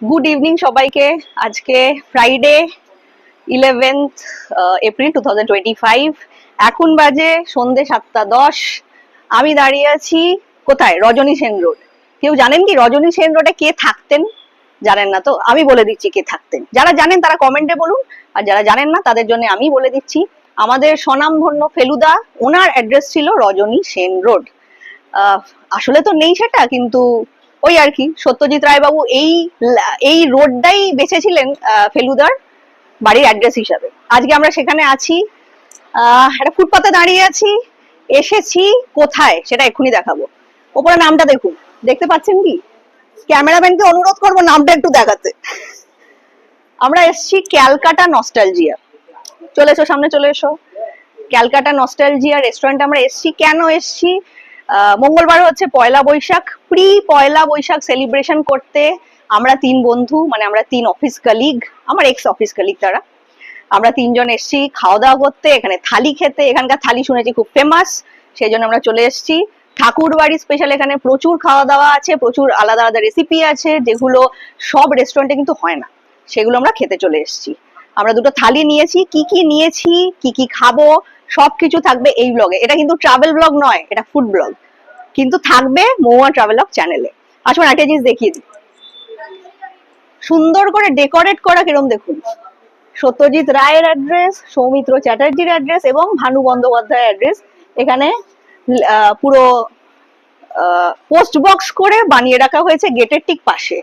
Good evening সবাইকে। আজকে Friday 11th April 2025। এখন বাজে সন্ধে 7:10। আমি দাঁড়িয়ে আছি কোথায়? রজনী সেন রোড। কেউ জানেন কি রজনী সেন রোডে কে থাকতেন? জানেন না তো? আমি বলে দিচ্ছি কে থাকতেন। যারা জানেন তারা কমেন্টে বলুন, আর যারা জানেন না তাদের জন্য আমি বলে দিচ্ছি। আমাদের স্বনামধন্য ফেলুদা, ওনার অ্যাড্রেস ছিল রজনী সেন রোড। আসলে তো নেই সেটা, কিন্তু ওই আর কি, সত্যজিৎ রায় বাবু এই রোডটাই বেছেছিলেন ফেলুদার বাড়ির অ্যাড্রেস হিসাবে। আজকে আমরা সেখানে আছি, একটা ফুটপাতে দাঁড়িয়ে আছি। এসেছি কোথায় সেটা এক্ষুনি দেখাবো। ওপরে নামটা দেখুন, দেখতে পাচ্ছেন কি? ক্যামেরাম্যানকে অনুরোধ করবো নামটা একটু দেখাতে। আমরা এসেছি ক্যালকাটা নস্টালজিয়া। চলে এসো, সামনে চলে এসো। ক্যালকাটা নস্টালজিয়া রেস্টুরেন্ট আমরা এসেছি। কেন এসেছি? মঙ্গলবার হচ্ছে পয়লা বৈশাখ, প্রি পয়লা বৈশাখ সেলিব্রেশন করতে আমরা তিন বন্ধু, মানে আমরা তিন অফিস কলিগ, আমার এক্স অফিস কলিগ তারা, আমরা তিনজন এসেছি খাওয়া দাওয়া করতে, এখানে থালি খেতে। এখানকার থালি শুনেছি খুব ফেমাস, সেই জন্য আমরা চলে এসেছি। ঠাকুর বাড়ি স্পেশাল, এখানে প্রচুর খাওয়া দাওয়া আছে, প্রচুর আলাদা আলাদা রেসিপি আছে, যেগুলো সব রেস্টুরেন্টে কিন্তু হয় না। সেগুলো আমরা খেতে চলে এসেছি। আমরা দুটো থালি নিয়েছি, কি কি নিয়েছি, কি কি খাবো, সবকিছু থাকবে এই ব্লগে। এটা কিন্তু ট্রাভেল ব্লগ নয়, এটা ফুড ব্লগ, কিন্তু থাকবে মহুয়া ট্রাভেলগ চ্যানেলে। আসুন একটা জিনিস দেখিয়ে দিই। সুন্দর করে ডেকোরেট করা কিরম দেখুন। সত্যজিৎ রায়ের অ্যাড্রেস, সৌমিত্র চ্যাটার্জির অ্যাড্রেস এবং ভানু বন্দ্যোপাধ্যায়ের অ্যাড্রেস এখানে পুরো পোস্ট বক্স করে বানিয়ে রাখা হয়েছে গেটের ঠিক পাশে।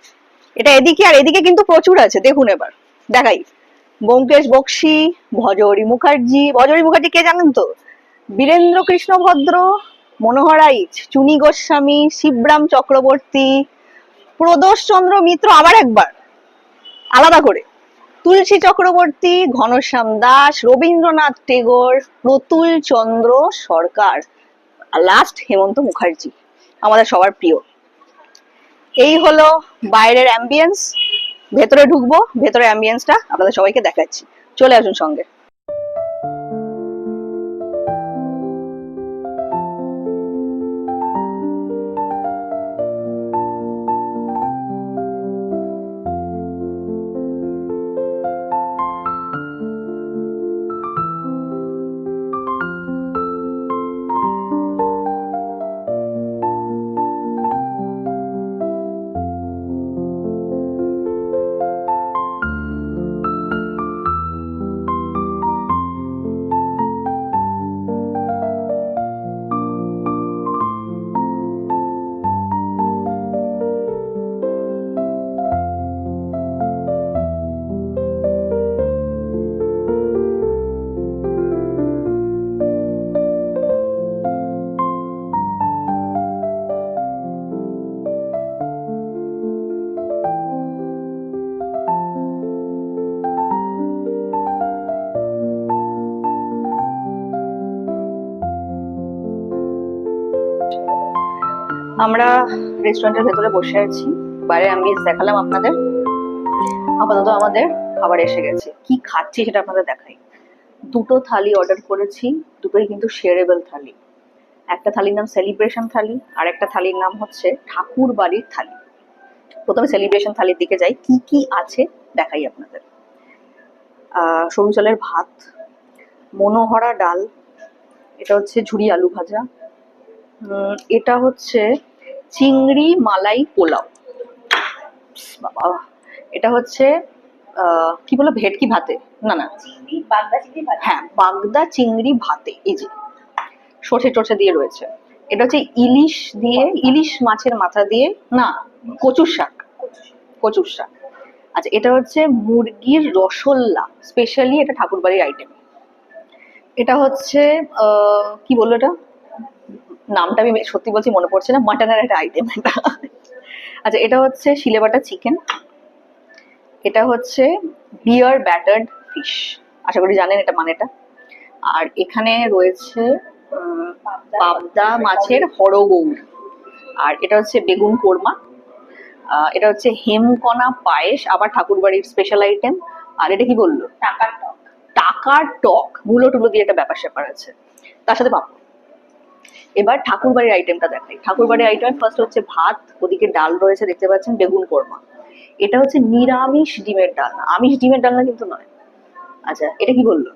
এটা এদিকে, আর এদিকে কিন্তু প্রচুর আছে। দেখুন এবার দেখাই। ব্যোমকেশ বক্সী, ভজহরি মুখার্জি। ভজহরি মুখার্জি কে জানেন তো? বীরেন্দ্র কৃষ্ণ ভদ্র, মনোহর আইচ, চুনি গোস্বামী, শিবরাম চক্রবর্তী, প্রদোষ চন্দ্র মিত্র আবার একবার আলাদা করে, তুলসী চক্রবর্তী, ঘনশ্যাম দাস, রবীন্দ্রনাথ টেগোর, প্রতুল চন্দ্র সরকার, লাস্ট হেমন্ত মুখার্জি, আমাদের সবার প্রিয়। এই হলো বাইরের অ্যাম্বিয়েন্স। ভেতরে ঢুকবো, ভেতরে অ্যাম্বিয়েন্সটা আপনাদের সবাইকে দেখাচ্ছি। চলে আসুন সঙ্গে। আমরা রেস্টুরেন্টের ভেতরে বসে আছি, বাইরে অ্যাম্বিয়েন্স দেখালাম আপনাদের। আপাতত আমাদের খাবার এসে গেছে। কি খাচ্ছি সেটা আপনাদের দেখাই। দুটো থালি অর্ডার করেছি, দুটোই কিন্তু শেয়ারেবল থালি। একটা থালির নাম সেলিব্রেশন থালি, আর একটা থালির নাম হচ্ছে ঠাকুর বাড়ির থালি। প্রথমে সেলিব্রেশন থালির দিকে যাই, কি কি আছে দেখাই আপনাদের। সরু চালের ভাত, মনোহরা ডাল, এটা হচ্ছে ঝুরি আলু ভাজা, এটা হচ্ছে চিংড়ি মালাই পোলাও, বাবা, এটা হচ্ছে কি বলো, ভেটকি ভাতে, না না, হ্যাঁ বাগদা চিংড়ি ভাতে, এই যে সর্ষে টর্ষে দিয়ে রয়েছে। এটা হচ্ছে ইলিশ দিয়ে, ইলিশ মাছের মাথা দিয়ে, না কচুর শাক, কচুর শাক। আচ্ছা, এটা হচ্ছে মুরগির রসল্লা, স্পেশালি এটা ঠাকুরবাড়ির আইটেম। এটা হচ্ছে কি বললো এটা, নামটা আমি সত্যি বলছি মনে পড়ছে না, মাটনের একটা আইটেম এটা। আচ্ছা, এটা হচ্ছে শিলেবাটা চিকেন, এটা হচ্ছে বিয়ার ব্যাটার্ড ফিশ, আশা করি জানেন এটা মানেটা। আর এখানে রয়েছে পাবদা মাছের হরগৌর, আর এটা হচ্ছে বেগুন কোরমা, এটা হচ্ছে হেমকণা পায়েস, আবার ঠাকুরবাড়ির স্পেশাল আইটেম। আর এটা কি বললো, টাকার টক, টাকার টক, মূলো টুলো দিয়ে একটা ব্যাপার স্যাপার আছে, তার সাথে পাপড়। এবার ঠাকুরবাড়ির আইটেমটা দেখাই। ঠাকুরবাড়ির আইটেম ফার্স্ট হচ্ছে ভাত, ওদিকে ডাল রয়েছে দেখতে পাচ্ছেন, বেগুন কোরমা, এটা হচ্ছে নিরামিষ ডিমের ডালনা, আমিষ ডিমের ডালনা কিন্তু নয়। আচ্ছা, এটা কি বললো?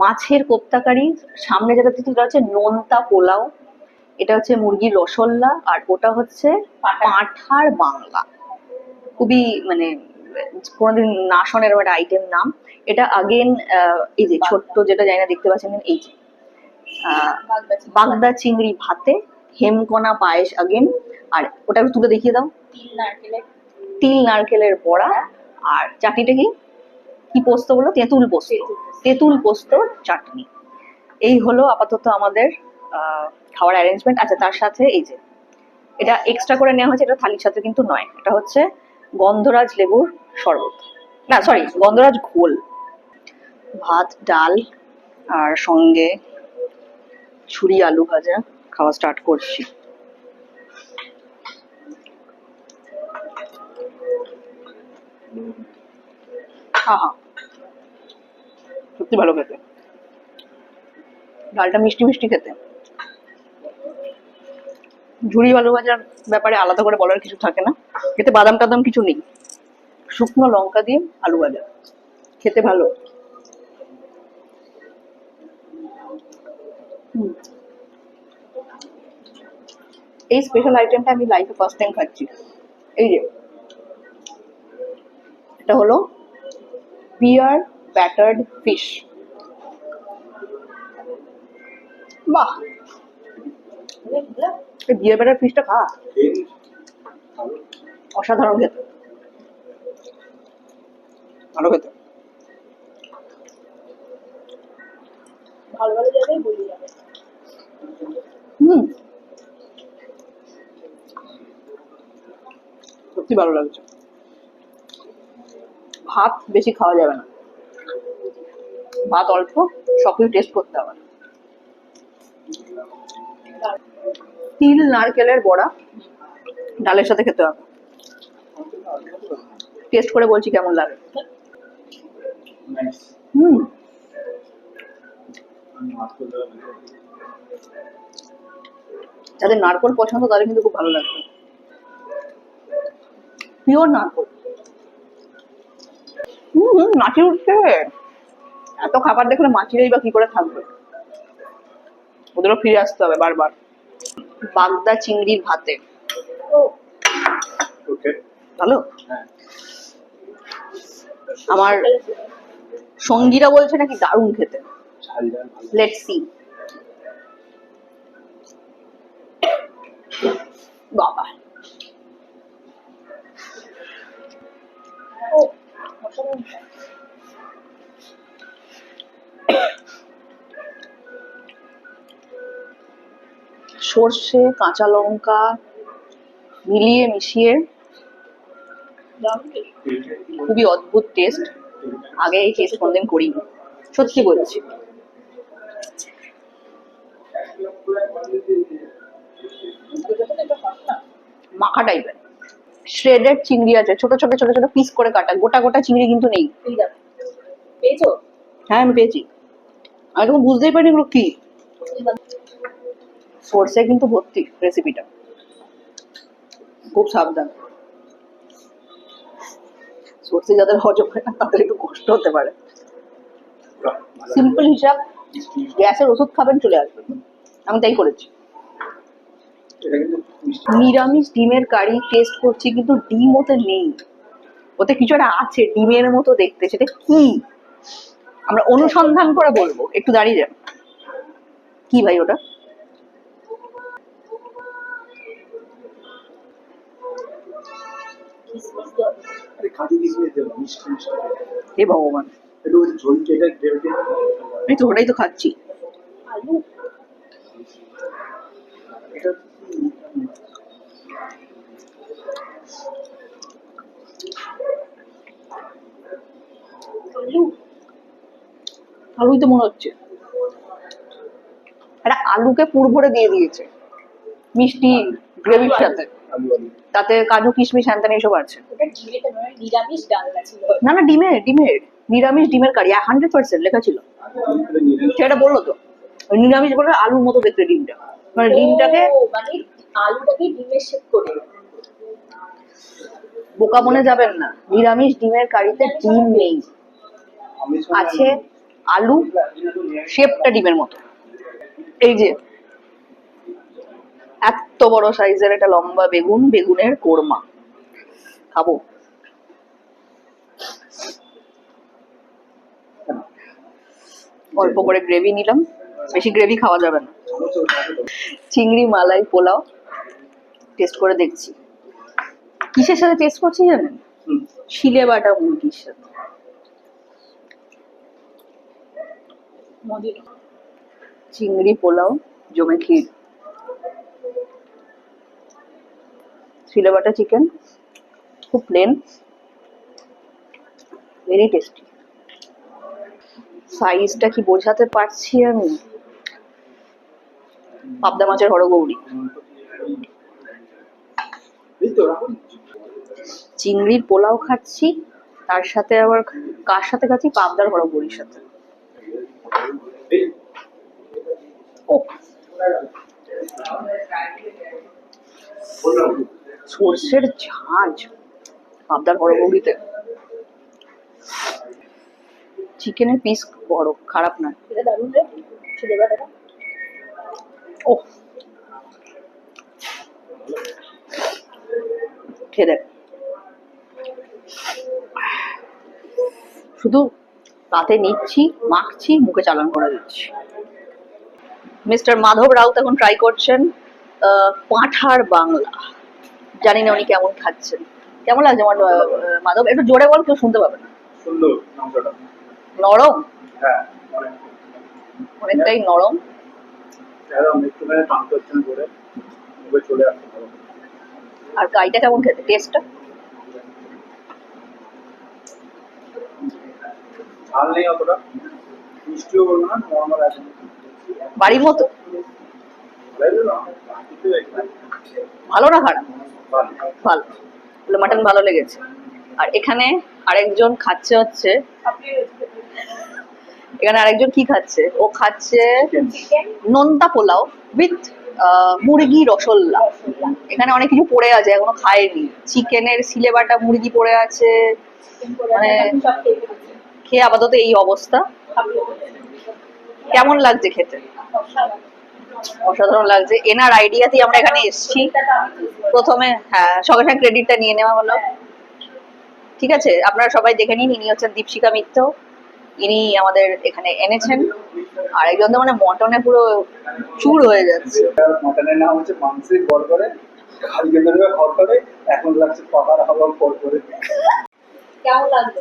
মাছের কোপ্তাকারি। সামনে যেটা দিচ্ছে সেটা হচ্ছে নোনতা পোলাও। এটা হচ্ছে মুরগির রসল্লা, আর ওটা হচ্ছে পাঁঠার বাংলা। খুবই মানে কোনোদিন না শোনা এরকম একটা আইটেম নাম। এটা আগেন এই যে ছোট্ট যেটা জানি না দেখতে পাচ্ছেন, এই যে বাগদা চিংড়ি ভাতে, হেমকোনা পায়েস আগেন। আর ওটা একটু তুলে দেখিয়ে দাও। তিল নারকেলের বড়া। আর চাটনিটা কি কি পোস্ত বললো? তেঁতুল পোস্ত। তেঁতুল পোস্ত চাটনি। এই হলো আপাতত আমাদের খাওয়ার অ্যারেঞ্জমেন্ট। আচ্ছা, তার সাথে এই যে এটা এক্সট্রা করে নেওয়া হয়েছে, এটা থালির সাথে কিন্তু নয়। এটা হচ্ছে গন্ধরাজ লেবুর শরবত, না সরি গন্ধরাজ ঘোল। ভাত, ডাল, আর সঙ্গে ছুরি আলু ভাজা। খাওয়া স্টার্ট করছি। হ্যাঁ, সত্যি ভালো খেতে। ডালটা মিষ্টি মিষ্টি খেতে। ঝুড়ি আলু ভাজার ব্যাপারে আলাদা করে বলার কিছু থাকে না, এতে বাদাম টাদাম কিছু নেই, শুকনো লঙ্কা দিয়ে আলু ভাজা, খেতে ভালো। এই স্পেশাল আইটেমটা আমি লাইফে ফার্স্ট টাইম খাচ্ছি। এই যে এটা হলো বিয়ার ব্যাটার্ড ফিশ। বাহ, এই বিয়ার ব্যাটার্ড ফিশটা খা, অসাধারণ খেতে, ভালো খেতে। ভালো ভালো জায়গায় বলি যাবে। সত্যি ভালো লাগছে। ভাত বেশি খাওয়া যাবে না, ভাত অল্প, সবকিছু টেস্ট করতে হবে। তিল নারকেলের বড়া ডালের সাথে খেতে হবে। টেস্ট করে বলছি কেমন লাগে। যাদের নারকোল পছন্দ তাদের কিন্তু খুব ভালো লাগবে। পিওর নারকোল। মাছি উঠছে। এত খাবার দেখলে মাছিরাই বা কি করে থাকবে, ওদেরও ফিরে আসতে হবে বারবার। বাগদা চিংড়ির ভাতে ভালো। আমার সঙ্গীরা বলছে নাকি দারুণ খেতে। Let's see. বাবা, সর্ষে কাঁচা লঙ্কা মিলিয়ে মিশিয়ে খুবই অদ্ভুত টেস্ট। আগে এই টেস্ট কোনদিন করিনি, সত্যি বলছি। মাখা টাইপের শ্রেডেড চিংড়ি আছে, ছোট ছোট ছোট ছোট পিস করে কাটা, গোটা গোটা চিংড়ি কিন্তু নেই। পেয়েছো? হ্যাঁ আমি পেয়েছি, আমি তখন বুঝতেই পারিনি এগুলো কি। সর্ষে কিন্তু ভর্তি রেসিপিটা, খুব সাবধান। সর্ষে যাদের হজম হয় না তাদের একটু কষ্ট হতে পারে। সিম্পল হিসাব, গ্যাসের ওষুধ খাবেন চলে আসবে, আমি তাই করেছি। নিরামিষ ডিমের কারি টেস্ট করছি, কিন্তু ডিম ওতে নেই, ওতে কিছু একটা আছে ডিমের মতো দেখতে, সেটা কি আমরা অনুসন্ধান করে বলবো। একটু দাঁড়িয়ে যান, কি ভাই ওটা? হে ভগবান, আমি তো ওটাই তো খাচ্ছি। আলুই তো মনে হচ্ছে, একটা আলুকে পুর ভরে দিয়ে দিয়েছে মিষ্টি গ্রেভির সাথে, তাতে কাজু কিশমিশ হ্যান ত্যান এসব আছে। না না, ডিমের ডিমের নিরামিষ ডিমের কারি 100% লেখা ছিল, সেটা বললো তো। নিরামিষ বলে আলুর মতো দেখতে ডিমটা, মানে ডিমটাকে আলুটাকে ডিমের শেপ করে বোকা মনে যাবেন না, নিরামিষ ডিমের কারিতে ডিম নেই, আছে আলু, শেপটা ডিমের মতো। এই যে এত বড় সাইজের একটা লম্বা বেগুন, বেগুনের কোরমা খাবো। অল্প করে গ্রেভি নিলাম, বেশি গ্রেভি খাওয়া যাবে না। চিংড়ি মালাই পোলাও টেস্ট করে দেখছি। কিসের সাথে টেস্ট করছি জানেন? শিলে বাটা মুরগির সাথে। চিংড়ি পোলাও জমে ক্ষীর, শিলে বাটা চিকেন, খুব প্লেন, ভেরি টেস্টি। সাইজটা কি বোঝাতে পারছি আমি? পাবদা মাছের হরগৌরি, চিংড়ির পোলাও খাচ্ছি, তার সাথে আবার কার সাথে খাচ্ছি? পাবদার হরগৌরির সাথে। ও সর্ষের ঝাঁঝ পাবদার হরগৌরিতে। চিকেনের পিস বড়, খারাপ না। ও খেয়ে দেখ, শুধু তাতে নিচ্ছি, মাখছি, মুখে চালান করে দিচ্ছি। মিস্টার মাধব রাউত এখন ট্রাই করছেন পাঁঠার বাংলা। জানি না উনি কেমন খাচ্ছেন। কেমন লাগছে আমার মাধব? একটু জোরে বল, কেউ শুনতে পাবে না। সুন্দর, নরম, হ্যাঁ অনেকটাই নরম। একটুখানি টান করছেন করে মুখে চলে আসছে। আর কাইটা কেমন খেতে, টেস্টটা? ঝাল নেই অতটা, মিষ্টিও বলবো না, নর্মাল আছে, বাড়ির মতো। ভালো না খারাপ? ভালো। মাটন ভালো লেগেছে। আর এখানে আরেকজন খাচ্ছে হচ্ছে, এখানে আরেকজন কি খাচ্ছে? ও খাচ্ছে নোনতা পোলাও উইথ মুরগি রসল্লা। এখানে অনেক কিছু পড়ে আছে, এখনো খায়নি। চিকেনের সিলে বাটা মুরগি পড়ে আছে, মানে খেয়ে আপাতত এই অবস্থা। কেমন লাগছে খেতে? অসাধারণ লাগছে। এনার আইডিয়াতেই আমরা এখানে এসেছি। প্রথমে হ্যাঁ, সঙ্গে সঙ্গে ক্রেডিটটা নিয়ে নেওয়া হলো। ঠিক আছে, আপনারা সবাই দেখে নিন, ইনি হচ্ছেন দীপশিকা মিত্র, ইনি আমাদের এখানে এনেছেন। আর একজন তো মানে মটনে পুরো চুর হয়ে যাচ্ছে। মটনের নাম হচ্ছে মাংসের গড়গড়ে, কালকে ধরে খড়, এখন লাগছে পাতার হাওয়া করে। কেমন লাগছে?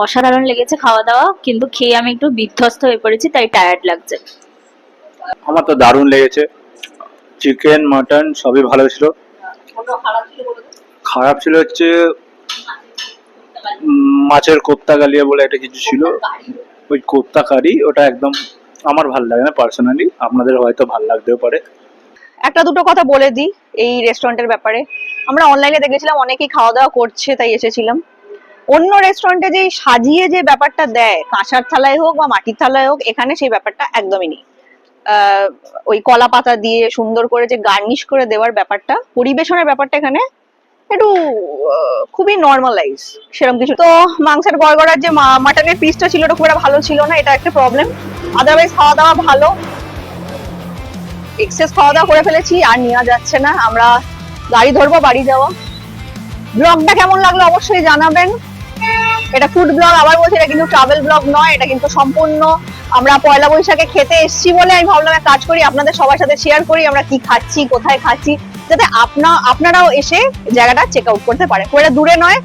অসাধারণ লেগেছে খাওয়া দাওয়া, কিন্তু খেয়ে আমি একটু বিধ্বস্ত হয়ে পড়েছি, তাই টায়ার্ড লাগছে। আমার তো দারুণ লেগেছে, চিকেন মাটন সবই ভালো ছিল। খারাপ ছিল হচ্ছে মাছের কোপ্তা গালিয়া বলে একটা কিছু ছিল, ওই কোপ্তা কারি, ওটা একদম আমার ভালো লাগে না পার্সোনালি, আপনাদের হয়তো ভালো লাগতেও পারে। একটা দুটো কথা বলে দিই এই রেস্টুরেন্টের ব্যাপারে। আমরা অনলাইনে দেখেছিলাম অনেকেই খাওয়া দাওয়া করছে, তাই এসেছিলাম। অন্য রেস্টুরেন্টে যে সাজিয়ে যে ব্যাপারটা দেয়, কাঁসার থালায় হোক বা মাটির থালায় হোক, এখানে সেই ব্যাপারটা একদমই নেই। ওই কলা পাতা দিয়ে সুন্দর করে যে গার্নিশ করে দেওয়ার ব্যাপারটা, পরিবেশনের ব্যাপারটা এখানে একটু খুবই নর্মালাইজ, সেরকম কিছু। তো মাংসের গড়গড়ার যে মাটনের পিসটা ছিল ওটা খুব একটা ভালো ছিল না, এটা একটা প্রবলেম। আদারওয়াইজ খাওয়া দাওয়া ভালো। এক্সেস খাওয়া দাওয়া করে ফেলেছি, আর নেওয়া যাচ্ছে না। আমরা গাড়ি ধরবো বাড়ি যাওয়া। ব্লগটা কেমন লাগলো অবশ্যই জানাবেন। এটা ফুড ব্লগ, আবার বলছি, এটা কিন্তু ট্রাভেল ব্লগ নয়। এটা কিন্তু সম্পূর্ণ আমরা পয়লা বৈশাখে খেতে এসেছি বলে আমি ভাবলাম এক কাজ করি, আপনাদের সবার সাথে শেয়ার করি আমরা কি খাচ্ছি, কোথায় খাচ্ছি, যাতে আপনারাও এসে জায়গাটা চেক আউট করতে পারেন। খুব একটা দূরে নয়।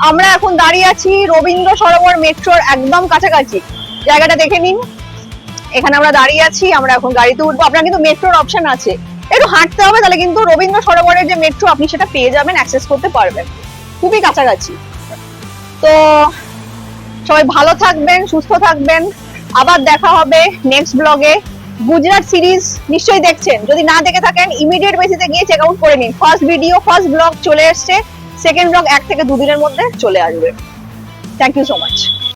আমরা এখন দাঁড়িয়ে আছি রবীন্দ্র সরোবর মেট্রোর একদম কাছাকাছি। জায়গাটা দেখে নিন, এখানে আমরা দাঁড়িয়ে আছি। আমরা এখন গাড়িতে উঠবো। আপনার কিন্তু মেট্রোর অপশন আছে, একটু হাঁটতে হবে, তাহলে কিন্তু রবীন্দ্র সরোবরের যে মেট্রো আপনি সেটা পেয়ে যাবেন, অ্যাক্সেস করতে পারবেন, খুবই কাছাকাছি। তো সবাই ভালো থাকবেন, সুস্থ থাকবেন। আবার দেখা হবে নেক্সট ব্লগে। গুজরাট সিরিজ নিশ্চয়ই দেখছেন, যদি না দেখে থাকেন ইমিডিয়েট বেসিসে গিয়ে চেক আউট করে নিন। ফার্স্ট ভিডিও, ফার্স্ট ব্লগ চলে এসছে, সেকেন্ড ব্লগ 1 থেকে 2 দিনের মধ্যে চলে আসবে। Thank you so much.